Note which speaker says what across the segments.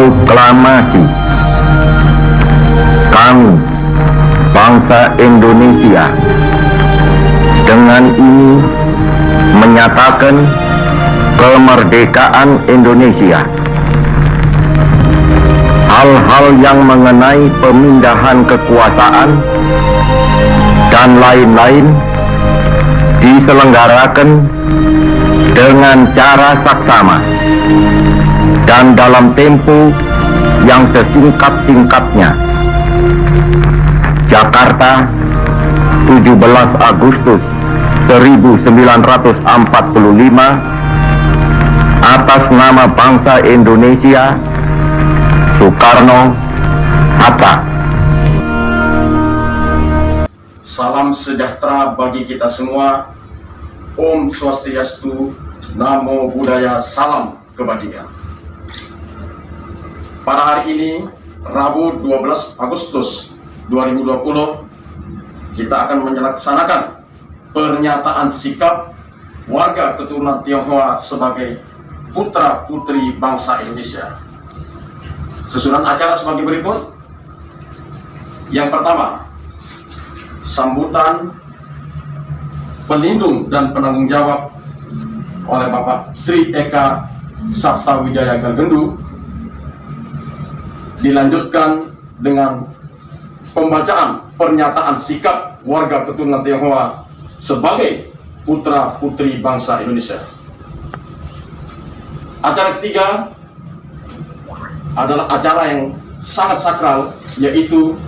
Speaker 1: Proklamasi. Kami, bangsa Indonesia, dengan ini menyatakan kemerdekaan Indonesia. Hal-hal yang mengenai pemindahan kekuasaan dan lain-lain diselenggarakan dengan cara saksama dan dalam tempo yang sesingkat-singkatnya. Jakarta, 17 Agustus 1945, atas nama bangsa Indonesia, Soekarno-Hatta.
Speaker 2: Salam sejahtera bagi kita semua. Om Swastiastu, Namo Buddhaya, salam kebajikan. Pada hari ini, Rabu 12 Agustus 2020, kita akan melaksanakan pernyataan sikap warga keturunan Tionghoa sebagai putra-putri bangsa Indonesia. Susunan acara sebagai berikut. Yang pertama, sambutan pelindung dan penanggung jawab oleh Bapak Sri Eka Saptawijaya Galgendo. Dilanjutkan dengan pembacaan pernyataan sikap warga keturunan Tionghoa sebagai putra-putri bangsa Indonesia. Acara ketiga adalah acara yang sangat sakral, yaitu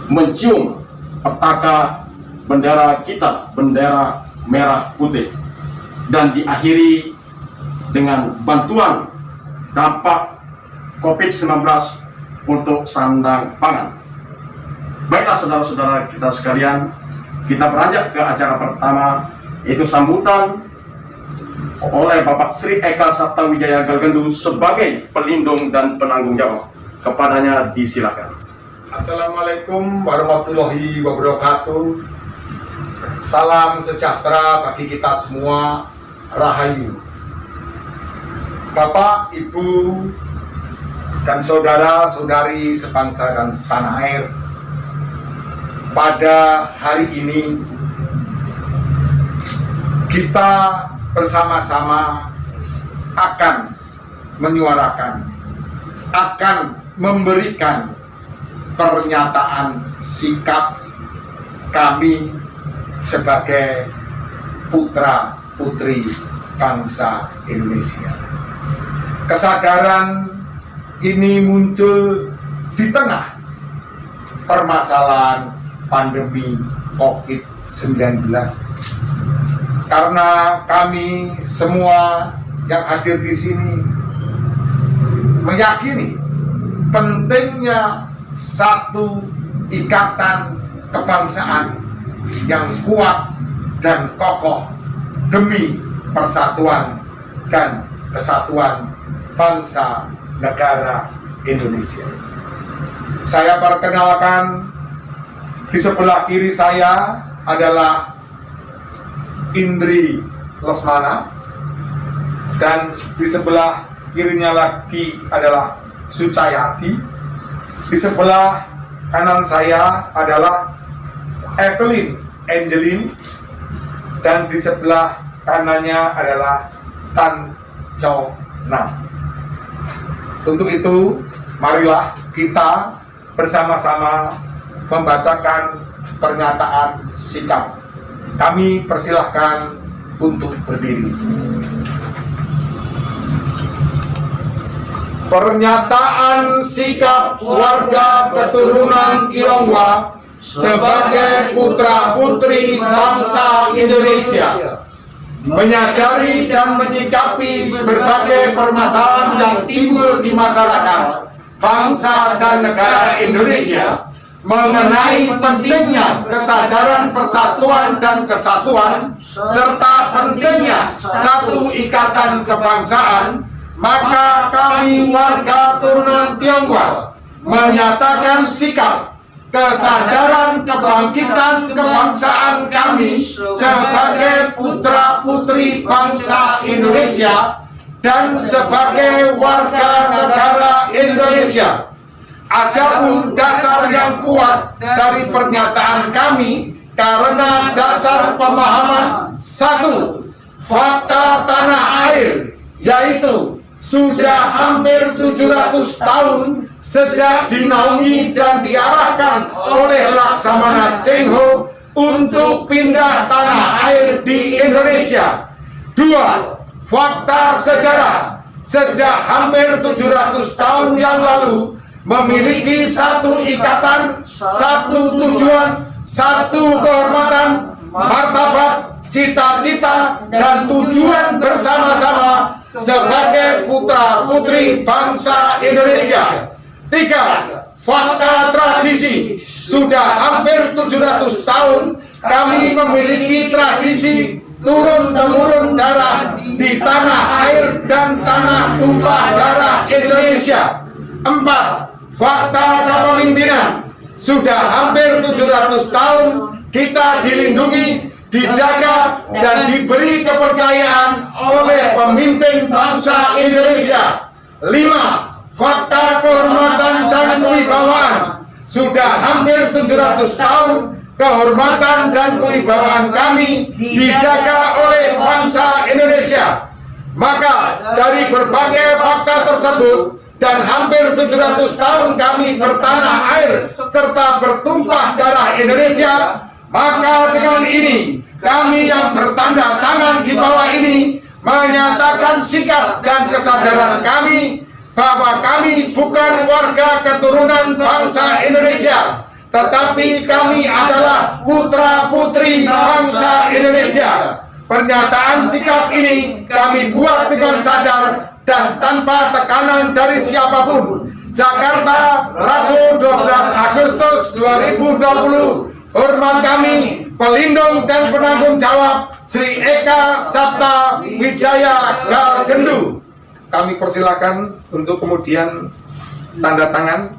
Speaker 2: mencium petaka bendera kita, bendera merah putih, dan diakhiri dengan bantuan dampak COVID-19 untuk sandang pangan. Baiklah saudara-saudara kita sekalian, kita beranjak ke acara pertama, yaitu sambutan oleh Bapak Sri Eka Saptawijaya Galgendo sebagai pelindung dan penanggung jawab. Kepadanya disilakan.
Speaker 3: Assalamualaikum warahmatullahi wabarakatuh. Salam sejahtera bagi kita semua. Rahayu. Bapak, Ibu, dan saudara-saudari sebangsa dan setanah air, pada hari ini kita bersama-sama akan menyuarakan, akan memberikan pernyataan sikap kami sebagai putra-putri bangsa Indonesia. Kesadaran ini muncul di tengah permasalahan pandemi COVID-19, karena kami semua yang hadir di sini meyakini pentingnya satu ikatan kebangsaan yang kuat dan kokoh demi persatuan dan kesatuan bangsa negara Indonesia. Saya perkenalkan, di sebelah kiri saya adalah Indri Lesmana, dan di sebelah kirinya lagi adalah Sucayati. Di sebelah kanan saya adalah Evelyn Angelin, dan di sebelah kanannya adalah Tan Chow Nam. Untuk itu, marilah kita bersama-sama membacakan pernyataan sikap. Kami persilahkan untuk berdiri. Pernyataan sikap warga keturunan Tionghoa sebagai putra-putri bangsa Indonesia, menyadari dan menyikapi berbagai permasalahan yang timbul di masyarakat bangsa dan negara Indonesia mengenai pentingnya kesadaran persatuan dan kesatuan serta pentingnya satu ikatan kebangsaan, maka kami warga keturunan Tionghoa menyatakan sikap kesadaran kebangkitan kebangsaan kami sebagai putra-putri bangsa Indonesia dan sebagai warga negara Indonesia. Adapun dasar yang kuat dari pernyataan kami karena dasar pemahaman satu, fakta tanah air, yaitu sudah hampir 700 tahun sejak dinaungi dan diarahkan oleh Laksamana Cheng Ho untuk pindah tanah air di Indonesia. Dua, fakta sejarah, sejak hampir 700 tahun yang lalu memiliki satu ikatan, satu tujuan, satu kehormatan, martabat, cita-cita, dan tujuan bersama-sama sebagai putra-putri bangsa Indonesia. Tiga, fakta tradisi, sudah hampir 700 tahun kami memiliki tradisi turun-temurun darah di tanah air dan tanah tumpah darah Indonesia. Empat, fakta kepemimpinan, sudah hampir 700 tahun kita dilindungi, dijaga, dan diberi kepercayaan oleh pemimpin bangsa Indonesia. Lima, fakta kehormatan dan kewibawaan, sudah hampir 700 tahun kehormatan dan kewibawaan kami dijaga oleh bangsa Indonesia. Maka dari berbagai fakta tersebut dan hampir 700 tahun kami bertanah air serta bertumpah darah Indonesia, maka dengan ini kami yang bertanda tangan di bawah ini menyatakan sikap dan kesadaran kami bahwa kami bukan warga keturunan bangsa Indonesia, tetapi kami adalah putra-putri bangsa Indonesia. Pernyataan sikap ini kami buat dengan sadar dan tanpa tekanan dari siapapun. Jakarta, Rabu 12 Agustus 2020. Hormat kami, pelindung dan penanggung jawab Sri Eka Sapta Wijaya Galgendu. Kami persilakan untuk kemudian tanda tangan.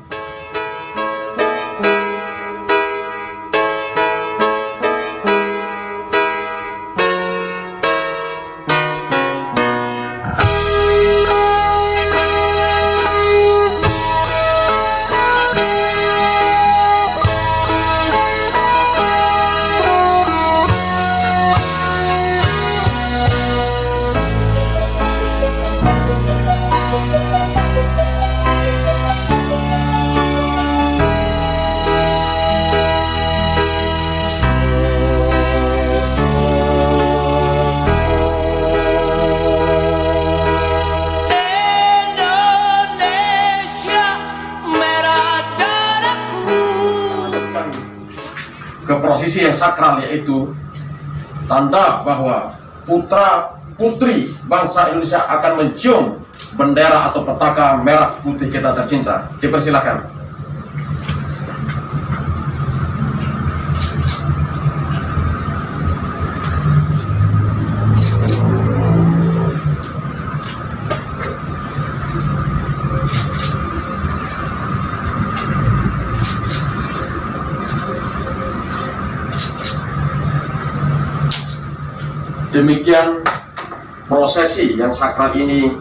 Speaker 2: Ke prosesi yang sakral, yaitu tanda bahwa putra putri bangsa Indonesia akan mencium bendera atau petakan merah putih kita tercinta. Dipersilakan. Demikian prosesi yang sakral ini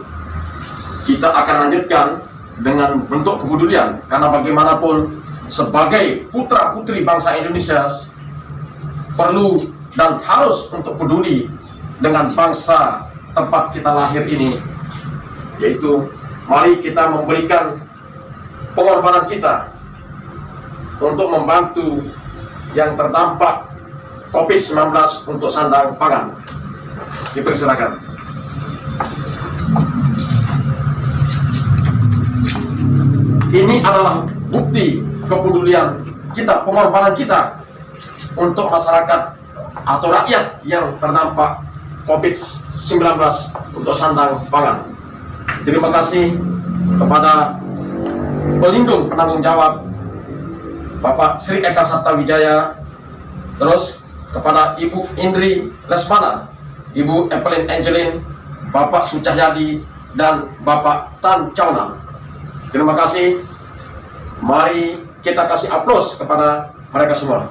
Speaker 2: kita akan lanjutkan dengan bentuk kepedulian, karena bagaimanapun sebagai putra putri bangsa Indonesia perlu dan harus untuk peduli dengan bangsa tempat kita lahir ini, yaitu mari kita memberikan pengorbanan kita untuk membantu yang terdampak COVID-19 untuk sandang pangan. Dipersilakan. Ini adalah bukti kepedulian kita, pengorbanan kita untuk masyarakat atau rakyat yang terdampak COVID-19 untuk sandang pangan. Terima kasih kepada pelindung penanggung jawab Bapak Sri Eka Sapta Wijaya, terus kepada Ibu Indri Lesmana, Ibu Evelyn Angelin, Bapak Sucahyadi, dan Bapak Tan Chaunan. Terima kasih. Mari kita kasih aplaus kepada mereka semua.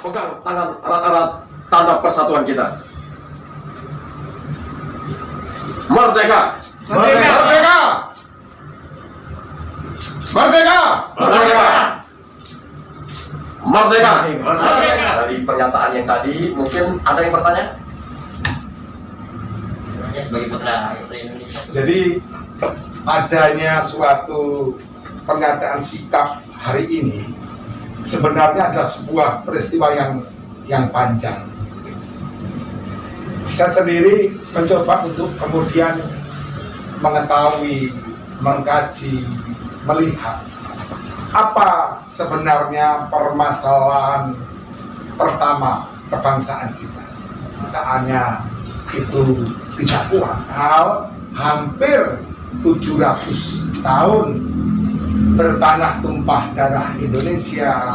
Speaker 2: Pegang tangan erat-erat, tanda persatuan kita. Merdeka!
Speaker 3: Merdeka! Merdeka!
Speaker 2: Merdeka! Merdeka! Merdeka! Dari pernyataan yang tadi, mungkin ada yang bertanya?
Speaker 4: Sebenarnya sebagai putra Indonesia.
Speaker 3: Jadi adanya suatu pernyataan sikap hari ini sebenarnya adalah sebuah peristiwa yang panjang. Saya sendiri mencoba untuk kemudian mengetahui, mengkaji, melihat apa sebenarnya permasalahan pertama kebangsaan kita. Misalnya itu tidak kuat, hampir 700 tahun bertanah tumpah darah Indonesia,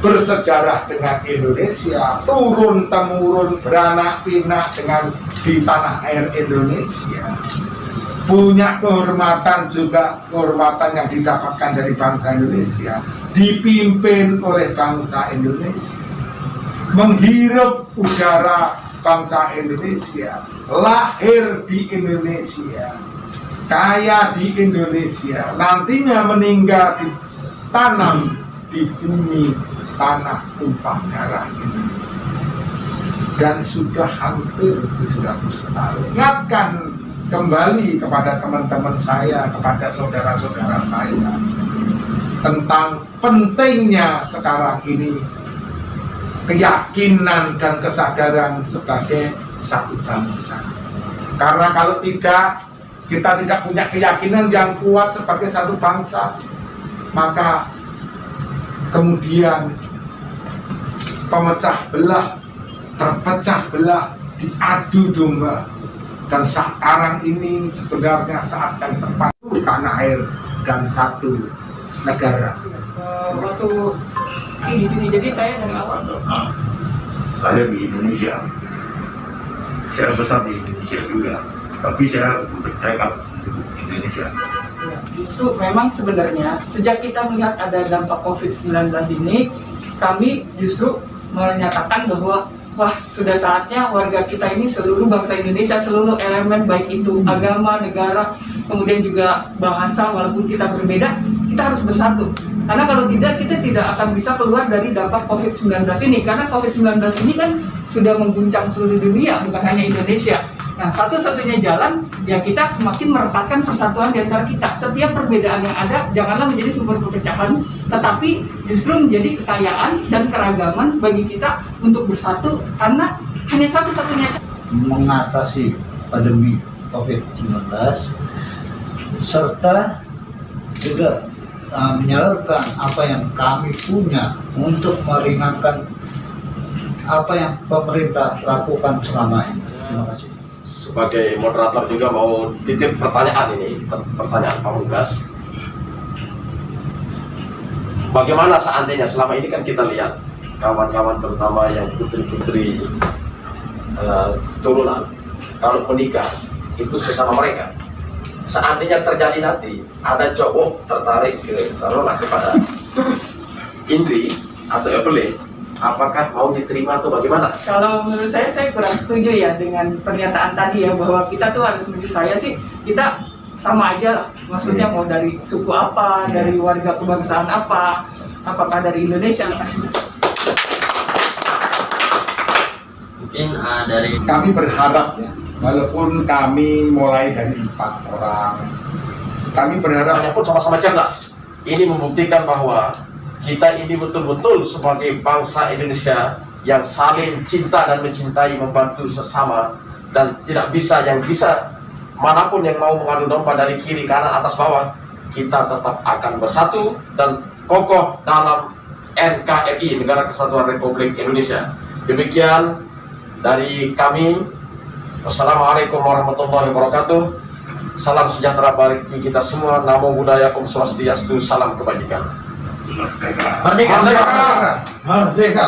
Speaker 3: bersejarah dengan Indonesia, turun temurun beranak pinak dengan di tanah air Indonesia, punya kehormatan juga, kehormatan yang didapatkan dari bangsa Indonesia, dipimpin oleh bangsa Indonesia, menghirup udara bangsa Indonesia, lahir di Indonesia, kaya di Indonesia, nantinya meninggal ditanam di bumi tanah tumpah darah Indonesia. Dan sudah hampir 700 tahun. Ingatkan kembali kepada teman-teman saya, kepada saudara-saudara saya, tentang pentingnya sekarang ini keyakinan dan kesadaran sebagai satu bangsa. Karena kalau tidak, kita tidak punya keyakinan yang kuat sebagai satu bangsa, maka kemudian pemecah belah, terpecah belah, diadu domba. Dan sekarang ini sebenarnya saat yang tepat tanah air dan satu negara.
Speaker 5: Waktu di sini, jadi saya dari awal.
Speaker 6: Saya di Indonesia, saya besar di Indonesia juga, tapi saya bertekad untuk Indonesia.
Speaker 5: Ya, justru memang sebenarnya sejak kita melihat ada dampak COVID-19 ini, kami justru menyatakan bahwa wah, sudah saatnya warga kita ini, seluruh bangsa Indonesia, seluruh elemen baik itu agama, negara, kemudian juga bahasa, walaupun kita berbeda, kita harus bersatu. Karena kalau tidak, kita tidak akan bisa keluar dari dampak COVID-19 ini. Karena COVID-19 ini kan sudah mengguncang seluruh dunia, bukan hanya Indonesia. Nah, satu-satunya jalan, ya kita semakin merekatkan persatuan di antara kita. Setiap perbedaan yang ada, janganlah menjadi sumber perpecahan, tetapi justru menjadi kekayaan dan keragaman bagi kita untuk bersatu, karena hanya satu-satunya cara
Speaker 7: mengatasi pandemi COVID-19 serta juga menyalurkan apa yang kami punya untuk meringankan apa yang pemerintah lakukan selama ini. Terima kasih.
Speaker 2: Sebagai moderator juga mau titip pertanyaan ini, pertanyaan pamungkas. Bagaimana seandainya selama ini kan kita lihat kawan-kawan terutama yang putri-putri turunan, kalau menikah itu sesama mereka. Seandainya terjadi nanti ada cowok tertarik kepada Indri atau Evelyn, apakah mau diterima atau bagaimana?
Speaker 5: Kalau menurut saya kurang setuju ya dengan pernyataan tadi ya, bahwa kita tuh harus, menurut saya sih kita sama aja lah. Maksudnya mau dari suku apa, dari warga kebangsaan apa, apakah dari Indonesia.
Speaker 4: Mungkin dari
Speaker 3: Kami berharap ya, walaupun kami mulai dari 4 orang, kami berharap
Speaker 2: Hanya pun sama-sama cerdas. Ini membuktikan bahwa kita ini betul-betul sebagai bangsa Indonesia yang saling cinta dan mencintai, membantu sesama, dan tidak bisa yang bisa manapun yang mau mengadu domba dari kiri, kanan, atas, bawah, kita tetap akan bersatu dan kokoh dalam NKRI, Negara Kesatuan Republik Indonesia. Demikian dari kami. Wassalamualaikum warahmatullahi wabarakatuh. Salam sejahtera bagi kita semua. Namo Buddhaya, Om Swastiastu, salam kebajikan.
Speaker 6: Merdeka.
Speaker 4: Merdeka.
Speaker 2: Merdeka.
Speaker 7: Merdeka.